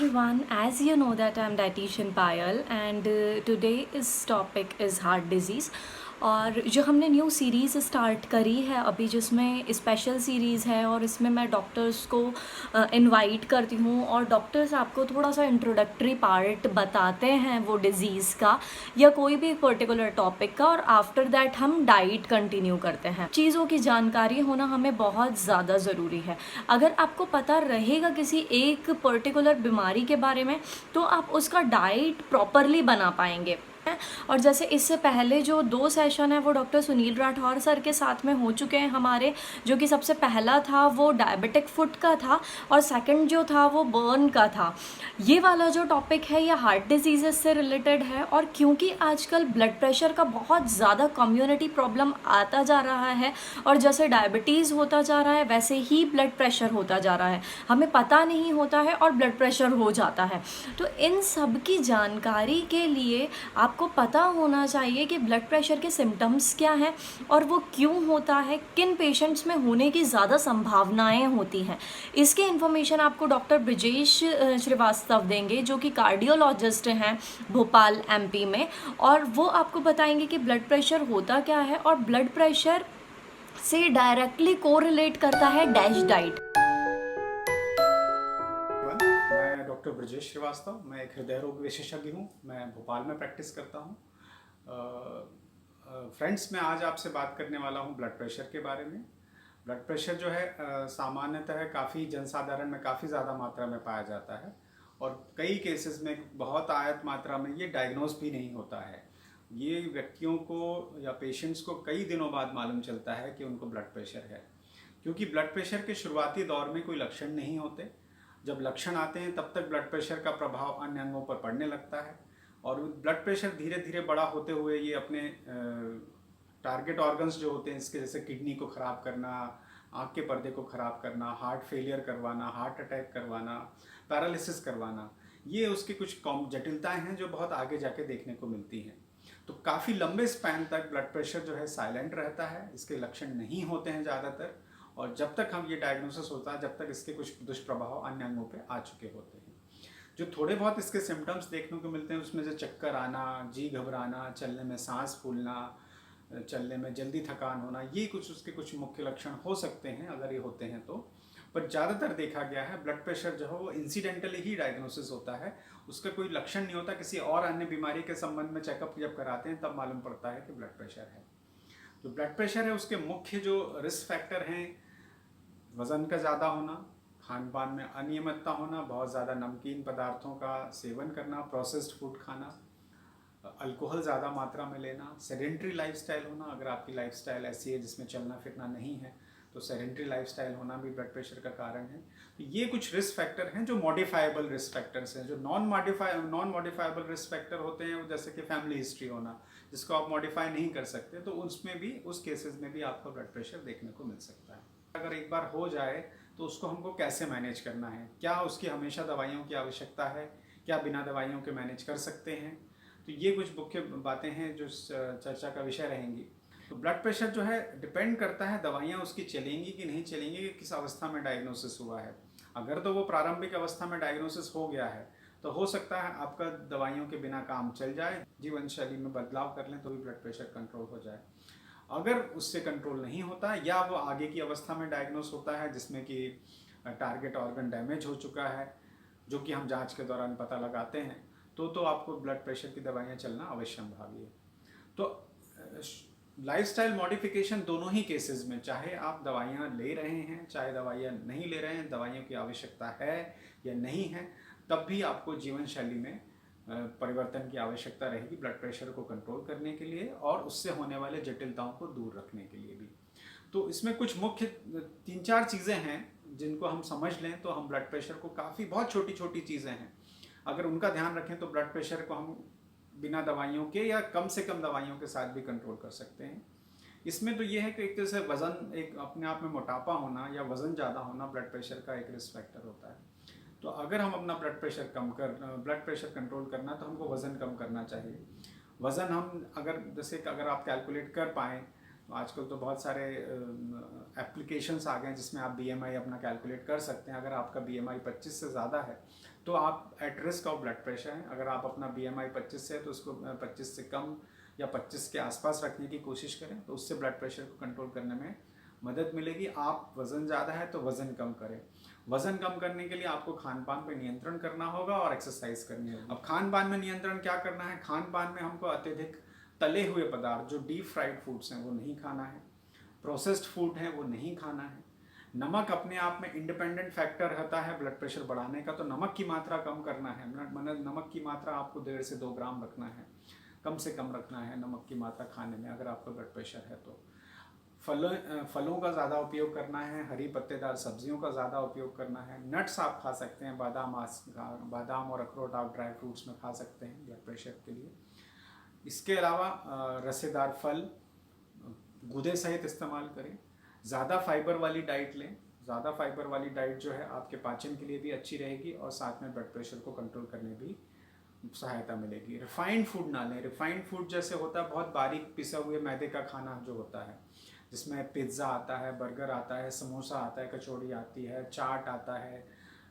everyone, as you know that I'm dietitian Payal and today's topic is heart disease. और जो हमने new series start करी है अभी, जिसमें स्पेशल सीरीज़ है और इसमें मैं डॉक्टर्स को इनवाइट करती हूँ और डॉक्टर्स आपको थोड़ा सा इंट्रोडक्टरी पार्ट बताते हैं वो डिज़ीज़ का या कोई भी पर्टिकुलर टॉपिक का, और आफ्टर दैट हम डाइट कंटिन्यू करते हैं। चीज़ों की जानकारी होना हमें बहुत ज़्यादा ज़रूरी है। अगर आपको पता रहेगा किसी एक पर्टिकुलर बीमारी के बारे में तो आप उसका डाइट प्रॉपरली बना पाएंगे। और जैसे इससे पहले जो 2 सेशन है वो डॉक्टर सुनील राठौर सर के साथ में हो चुके हैं हमारे, जो कि सबसे पहला था वो डायबिटिक फुट का था और सेकंड जो था वो बर्न का था। ये वाला जो टॉपिक है ये हार्ट डिजीज़ से रिलेटेड है, और क्योंकि आजकल ब्लड प्रेशर का बहुत ज़्यादा कम्युनिटी प्रॉब्लम आता जा रहा है और जैसे डायबिटीज़ होता जा रहा है वैसे ही ब्लड प्रेशर होता जा रहा है, हमें पता नहीं होता है और ब्लड प्रेशर हो जाता है। तो इन सब की जानकारी के लिए आपको पता होना चाहिए कि ब्लड प्रेशर के सिम्टम्स क्या हैं और वो क्यों होता है, किन पेशेंट्स में होने की ज़्यादा संभावनाएं होती हैं। इसकी इन्फॉर्मेशन आपको डॉक्टर ब्रिजेश श्रीवास्तव देंगे, जो कि कार्डियोलॉजिस्ट हैं भोपाल एमपी में, और वो आपको बताएंगे कि ब्लड प्रेशर होता क्या है और ब्लड प्रेशर से डायरेक्टली कोरिलेट करता है डैश डाइट। मैं डॉक्टर ब्रिजेश श्रीवास्तव, मैं एक हृदय रोग विशेषज्ञ हूँ। मैं भोपाल में प्रैक्टिस करता हूँ। फ्रेंड्स, मैं आज आपसे बात करने वाला हूँ ब्लड प्रेशर के बारे में। ब्लड प्रेशर जो है सामान्यतः काफ़ी जनसाधारण में काफ़ी ज़्यादा मात्रा में पाया जाता है और कई केसेस में बहुत आयत मात्रा में ये डायग्नोज भी नहीं होता है। ये व्यक्तियों को या पेशेंट्स को कई दिनों बाद मालूम चलता है कि उनको ब्लड प्रेशर है, क्योंकि ब्लड प्रेशर के शुरुआती दौर में कोई लक्षण नहीं होते। जब लक्षण आते हैं तब तक ब्लड प्रेशर का प्रभाव अन्य अंगों पर पड़ने लगता है और ब्लड प्रेशर धीरे धीरे बड़ा होते हुए ये अपने टारगेट ऑर्गन्स जो होते हैं, इसके जैसे किडनी को ख़राब करना, आँख के पर्दे को ख़राब करना, हार्ट फेलियर करवाना, हार्ट अटैक करवाना, पैरालिसिस करवाना, ये उसकी कुछ जटिलताएं हैं जो बहुत आगे जाके देखने को मिलती हैं। तो काफ़ी लंबे स्पैन तक ब्लड प्रेशर जो है साइलेंट रहता है, इसके लक्षण नहीं होते हैं ज़्यादातर, और जब तक हम ये डायग्नोसिस होता है जब तक इसके कुछ दुष्प्रभाव अन्य अंगों पे आ चुके होते हैं। जो थोड़े बहुत इसके सिम्टम्स देखने को मिलते हैं उसमें से चक्कर आना, जी घबराना, चलने में सांस फूलना, चलने में जल्दी थकान होना, ये कुछ उसके कुछ मुख्य लक्षण हो सकते हैं अगर ये होते हैं तो। पर ज़्यादातर देखा गया है ब्लड प्रेशर जो है वो इंसिडेंटली ही डायग्नोसिस होता है, उसका कोई लक्षण नहीं होता। किसी और अन्य बीमारी के संबंध में चेकअप जब कराते हैं तब मालूम पड़ता है कि ब्लड प्रेशर है। जो ब्लड प्रेशर है उसके मुख्य जो रिस्क फैक्टर हैं, वज़न का ज़्यादा होना, खान पान में अनियमितता होना, बहुत ज़्यादा नमकीन पदार्थों का सेवन करना, प्रोसेस्ड फूड खाना, अल्कोहल ज़्यादा मात्रा में लेना, सेडेंट्री लाइफस्टाइल होना। अगर आपकी लाइफस्टाइल ऐसी है जिसमें चलना फिरना नहीं है तो सेडेंट्री लाइफस्टाइल होना भी ब्लड प्रेशर का कारण है। तो ये कुछ रिस्क फैक्टर हैं जो मॉडिफाइबल रिस्क फैक्टर्स हैं। जो नॉन मॉडिफाइबल रिस्क फैक्टर होते हैं, जैसे कि फैमिली हिस्ट्री होना, जिसको आप मॉडिफाई नहीं कर सकते, तो उसमें भी, उस केसेस में भी आपको ब्लड प्रेशर देखने को मिल सकता है। अगर एक बार हो जाए तो उसको हमको कैसे मैनेज करना है, क्या उसकी हमेशा दवाइयों की आवश्यकता है, क्या बिना दवाइयों के मैनेज कर सकते हैं, तो ये कुछ मुख्य बातें हैं जो चर्चा का विषय रहेंगी। तो ब्लड प्रेशर जो है डिपेंड करता है दवाइयाँ उसकी चलेंगी कि नहीं चलेंगी, कि किस अवस्था में डायग्नोसिस हुआ है। अगर तो वो प्रारंभिक अवस्था में डायग्नोसिस हो गया है तो हो सकता है आपका दवाइयों के बिना काम चल जाए, जीवन शैली में बदलाव कर लें तो भी ब्लड प्रेशर कंट्रोल हो जाए। अगर उससे कंट्रोल नहीं होता या वो आगे की अवस्था में डायग्नोस होता है जिसमें कि टारगेट ऑर्गन डैमेज हो चुका है, जो कि हम जांच के दौरान पता लगाते हैं, तो आपको ब्लड प्रेशर की दवाइयाँ चलना अवश्यंभावी है। तो लाइफस्टाइल मॉडिफिकेशन दोनों ही केसेस में, चाहे आप दवाइयाँ ले रहे हैं चाहे दवाइयाँ नहीं ले रहे हैं, दवाइयों की आवश्यकता है या नहीं है, तब भी आपको जीवन शैली में परिवर्तन की आवश्यकता रहेगी ब्लड प्रेशर को कंट्रोल करने के लिए और उससे होने वाले जटिलताओं को दूर रखने के लिए भी। तो इसमें कुछ मुख्य 3-4 चीज़ें हैं जिनको हम समझ लें तो हम ब्लड प्रेशर को, काफ़ी बहुत छोटी छोटी चीज़ें हैं, अगर उनका ध्यान रखें तो ब्लड प्रेशर को हम बिना दवाइयों के या कम से कम दवाइयों के साथ भी कंट्रोल कर सकते हैं। इसमें तो ये है कि एक तरह से वज़न, एक अपने आप में मोटापा होना या वज़न ज़्यादा होना ब्लड प्रेशर का एक रिस्क फैक्टर होता है। तो अगर हम अपना ब्लड प्रेशर कंट्रोल करना तो हमको वज़न कम करना चाहिए। वज़न हम अगर आप कैलकुलेट कर पाएँ आजकल तो बहुत सारे एप्लीकेशंस आ गए हैं जिसमें आप BMI अपना कैलकुलेट कर सकते हैं। अगर आपका BMI 25 से ज़्यादा है तो आप at risk of blood pressure हैं। अगर आप अपना BMI 25 से है तो उसको 25 से कम या 25 के आसपास रखने की कोशिश करें, तो उससे ब्लड प्रेशर को कंट्रोल करने में मदद मिलेगी। आप वज़न ज़्यादा है तो वज़न कम करें। वज़न कम करने के लिए आपको खान पान पर नियंत्रण करना होगा और एक्सरसाइज करनी होगी। अब खान पान में नियंत्रण क्या करना है? खान पान में हमको अत्यधिक तले हुए पदार्थ, जो डीप फ्राइड फूड्स हैं, वो नहीं खाना है। प्रोसेस्ड फूड है वो नहीं खाना है। नमक अपने आप में इंडिपेंडेंट फैक्टर रहता है ब्लड प्रेशर बढ़ाने का, तो नमक की मात्रा कम करना है। नमक की मात्रा आपको 1.5 से 2 ग्राम रखना है, कम से कम रखना है नमक की मात्रा खाने में अगर आपका ब्लड प्रेशर है तो। फलों का ज़्यादा उपयोग करना है, हरी पत्तेदार सब्जियों का ज़्यादा उपयोग करना है। नट्स आप खा सकते हैं, बादाम और अखरोट आप ड्राई फ्रूट्स में खा सकते हैं ब्लड प्रेशर के लिए। इसके अलावा रसेदार फल गूदे सहित इस्तेमाल करें। ज़्यादा फाइबर वाली डाइट लें। ज़्यादा फाइबर वाली डाइट जो है आपके पाचन के लिए भी अच्छी रहेगी और साथ में ब्लड प्रेशर को कंट्रोल करने भी सहायता मिलेगी। रिफाइंड फूड ना लें। रिफाइंड फूड जैसे होता है बहुत बारीक पिसा हुए मैदे का खाना जो होता है, जिसमें पिज़्ज़ा आता है, बर्गर आता है, समोसा आता है, कचौड़ी आती है, चाट आता है,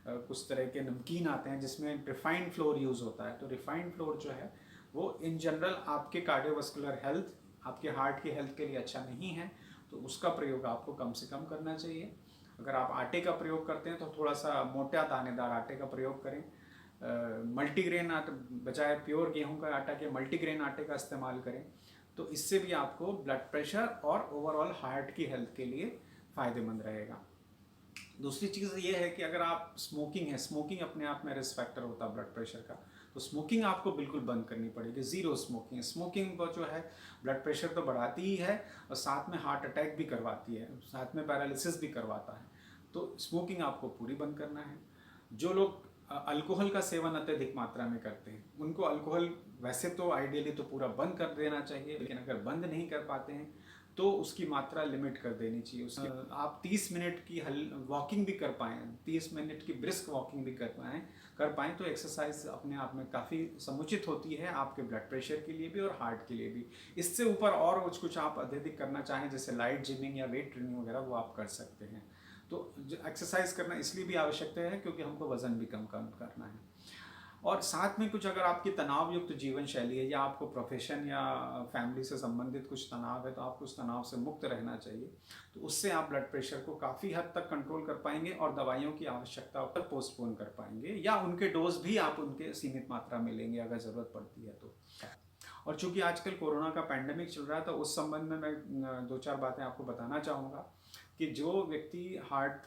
कुछ तरह के नमकीन आते हैं जिसमें रिफाइंड फ्लोर यूज़ होता है। तो रिफाइंड फ्लोर जो है वो इन जनरल आपके कार्डियोवास्कुलर हेल्थ, आपके हार्ट की हेल्थ के लिए अच्छा नहीं है, तो उसका प्रयोग आपको कम से कम करना चाहिए। अगर आप आटे का प्रयोग करते हैं तो थोड़ा सा मोटा दानेदार आटे का प्रयोग करें। मल्टीग्रेन आटा बजाय प्योर गेहूं का आटा के मल्टीग्रेन आटे का इस्तेमाल करें, तो इससे भी आपको ब्लड प्रेशर और ओवरऑल हार्ट की हेल्थ के लिए फ़ायदेमंद रहेगा। दूसरी चीज़ ये है कि अगर आप स्मोकिंग अपने आप में रिस्क फैक्टर होता है ब्लड प्रेशर का, तो स्मोकिंग आपको बिल्कुल बंद करनी पड़ेगी। ज़ीरो स्मोकिंग को जो है ब्लड प्रेशर तो बढ़ाती ही है और साथ में हार्ट अटैक भी करवाती है, साथ में पैरालिसिस भी करवाता है। तो स्मोकिंग आपको पूरी बंद करना है। जो लोग अल्कोहल का सेवन अत्यधिक मात्रा में करते हैं, उनको अल्कोहल वैसे तो आइडियली तो पूरा बंद कर देना चाहिए, लेकिन अगर बंद नहीं कर पाते हैं तो उसकी मात्रा लिमिट कर देनी चाहिए। उसके आप 30 मिनट की वॉकिंग भी कर पाएँ, 30 मिनट की ब्रिस्क वॉकिंग भी कर पाएँ तो एक्सरसाइज अपने आप में काफ़ी समुचित होती है आपके ब्लड प्रेशर के लिए भी और हार्ट के लिए भी। इससे ऊपर और कुछ आप अत्यधिक करना चाहें जैसे लाइट जिमिंग या वेट ट्रेनिंग वगैरह, वो आप कर सकते हैं। तो एक्सरसाइज करना इसलिए भी आवश्यकता है क्योंकि हमको वज़न भी कम करना है। और साथ में कुछ अगर आपकी तनाव युक्त जीवन शैली है या आपको प्रोफेशन या फैमिली से संबंधित कुछ तनाव है, तो आपको उस तनाव से मुक्त रहना चाहिए। तो उससे आप ब्लड प्रेशर को काफ़ी हद तक कंट्रोल कर पाएंगे और दवाइयों की आवश्यकता पर पोस्टपोन कर पाएंगे, या उनके डोज भी आप उनके सीमित मात्रा में लेंगे अगर ज़रूरत पड़ती है तो। और चूँकि आजकल कोरोना का पैंडेमिक चल रहा है, तो उस संबंध में मैं 2-4 बातें आपको बताना चाहूँगा कि जो व्यक्ति हार्ट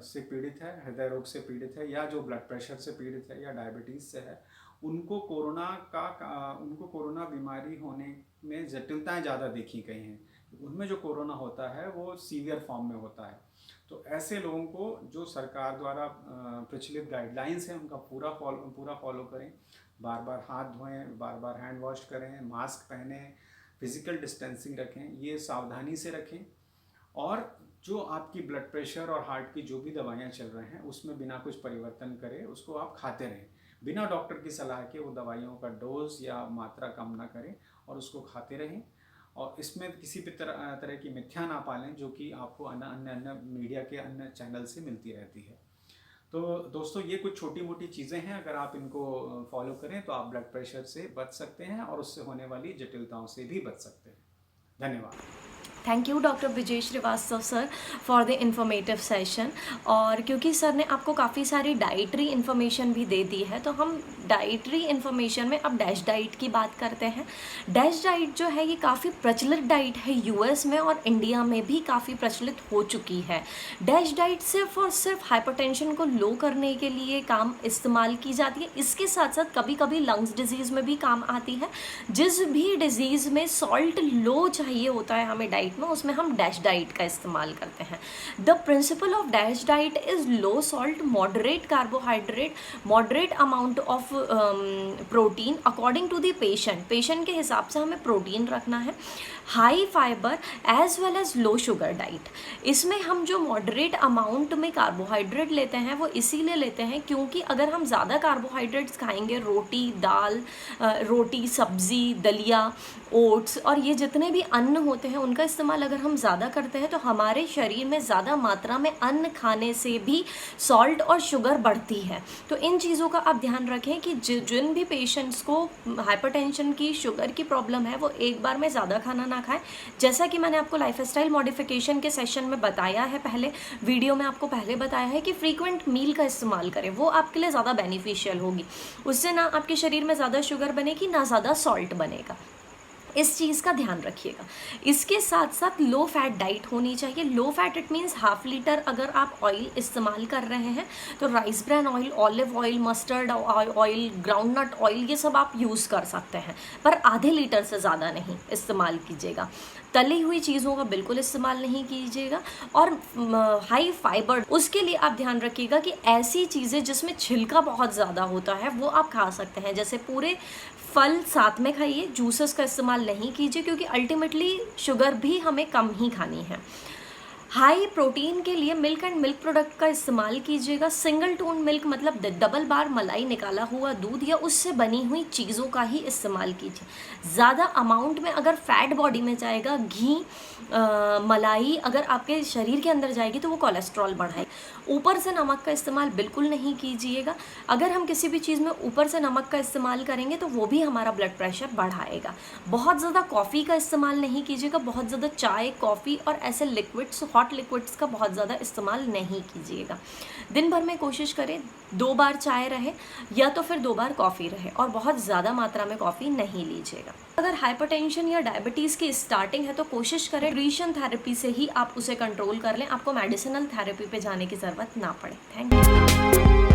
से पीड़ित है, हृदय रोग से पीड़ित है, या जो ब्लड प्रेशर से पीड़ित है या डायबिटीज़ से है, उनको कोरोना बीमारी होने में जटिलताएं ज़्यादा देखी गई हैं। उनमें जो कोरोना होता है वो सीवियर फॉर्म में होता है। तो ऐसे लोगों को जो सरकार द्वारा प्रचलित गाइडलाइंस हैं उनका पूरा फॉलो करें। बार बार हाथ धोएं, बार बार हैंड वॉश करें, मास्क पहने, फिज़िकल डिस्टेंसिंग रखें, ये सावधानी से रखें। और जो आपकी ब्लड प्रेशर और हार्ट की जो भी दवाइयाँ चल रहे हैं उसमें बिना कुछ परिवर्तन करे उसको आप खाते रहें। बिना डॉक्टर की सलाह के वो दवाइयों का डोज या मात्रा कम ना करें और उसको खाते रहें। और इसमें किसी भी तरह की मिथ्या ना पालें जो कि आपको अन्य मीडिया के अन्य चैनल से मिलती रहती है। तो दोस्तों, ये कुछ छोटी मोटी चीज़ें हैं, अगर आप इनको फॉलो करें तो आप ब्लड प्रेशर से बच सकते हैं और उससे होने वाली जटिलताओं से भी बच सकते हैं। धन्यवाद। Thank you doctor Vijay Srivastava sir for the informative session. और क्योंकि सर ने आपको काफ़ी सारी डाइटरी इन्फॉर्मेशन भी दे दी है, तो हम डाइटरी इन्फॉर्मेशन में अब डैश डाइट की बात करते हैं। डैश डाइट जो है ये काफ़ी प्रचलित डाइट है यूएस में, और इंडिया में भी काफ़ी प्रचलित हो चुकी है। डैश डाइट सिर्फ और सिर्फ हाइपरटेंशन को लो करने के लिए इस्तेमाल की जाती है। इसके साथ साथ कभी कभी लंग्स डिजीज़ में भी काम आती है। जिस भी डिजीज़ में सॉल्ट लो चाहिए होता है हमें डाइट में, उसमें हम डैश डाइट का इस्तेमाल करते हैं। The principle of dash diet is low salt, moderate carbohydrate, moderate amount of protein according to the patient के हिसाब से हमें प्रोटीन रखना है, high fibre as well as low sugar diet. इसमें हम जो मॉडरेट अमाउंट में कार्बोहाइड्रेट लेते हैं वो इसीलिए लेते हैं क्योंकि अगर हम ज़्यादा कार्बोहाइड्रेट्स खाएंगे, रोटी, सब्ज़ी, दलिया, ओट्स और ये जितने भी अन्न होते हैं उनका इस्तेमाल अगर हम ज़्यादा करते हैं तो हमारे शरीर में ज़्यादा मात्रा में अन्न खाने से भी सॉल्ट और शुगर बढ़ती है। तो इन चीज़ों का आप ध्यान रखें कि जिन भी पेशेंट्स को हाइपरटेंशन की, शुगर की प्रॉब्लम है, वो एक बार में ज़्यादा खाना ना खाएं। जैसा कि मैंने आपको लाइफस्टाइल मॉडिफिकेशन के सेशन में बताया है, पहले वीडियो में आपको पहले बताया है कि फ्रीक्वेंट मील का इस्तेमाल करें, वो आपके लिए ज़्यादा बेनिफिशियल होगी। उससे ना आपके शरीर में ज़्यादा शुगर बनेगी, ना ज़्यादा सॉल्ट बनेगा। इस चीज़ का ध्यान रखिएगा। इसके साथ साथ लो फैट डाइट होनी चाहिए। Low fat it means half litre अगर आप ऑयल इस्तेमाल कर रहे हैं तो rice bran oil, olive oil, mustard oil, groundnut oil, ये सब आप यूज़ कर सकते हैं, पर आधे लीटर से ज़्यादा नहीं इस्तेमाल कीजिएगा। तली हुई चीज़ों का बिल्कुल इस्तेमाल नहीं कीजिएगा। और हाई फाइबर, उसके लिए आप ध्यान रखिएगा कि ऐसी चीज़ें जिसमें छिलका बहुत ज़्यादा होता है वो आप खा सकते हैं। जैसे पूरे फल साथ में खाइए, जूसेस का इस्तेमाल नहीं कीजिए, क्योंकि अल्टीमेटली शुगर भी हमें कम ही खानी है। हाई प्रोटीन के लिए मिल्क एंड मिल्क प्रोडक्ट का इस्तेमाल कीजिएगा। सिंगल टोन मिल्क मतलब डबल बार मलाई निकाला हुआ दूध या उससे बनी हुई चीज़ों का ही इस्तेमाल कीजिए। ज़्यादा अमाउंट में अगर फैट बॉडी में जाएगा, घी, मलाई अगर आपके शरीर के अंदर जाएगी तो वो कोलेस्ट्रॉल बढ़ाएगी। ऊपर से नमक का इस्तेमाल बिल्कुल नहीं कीजिएगा। अगर हम किसी भी चीज़ में ऊपर से नमक का इस्तेमाल करेंगे तो वो भी हमारा ब्लड प्रेशर बढ़ाएगा। बहुत ज़्यादा कॉफ़ी का इस्तेमाल नहीं कीजिएगा। बहुत ज़्यादा चाय, कॉफ़ी और ऐसे लिक्विड्स, हॉट लिक्विड्स का बहुत ज़्यादा इस्तेमाल नहीं कीजिएगा। दिन भर में कोशिश करें 2 बार चाय रहे या तो फिर 2 बार कॉफ़ी रहे, और बहुत ज़्यादा मात्रा में कॉफ़ी नहीं लीजिएगा। अगर हाइपरटेंशन या डायबिटीज़ की स्टार्टिंग है तो कोशिश करें न्यूट्रिशन थेरेपी से ही आप उसे कंट्रोल कर लें, आपको मेडिसिनल थेरेपी पे जाने की ज़रूरत ना पड़े। Thank you.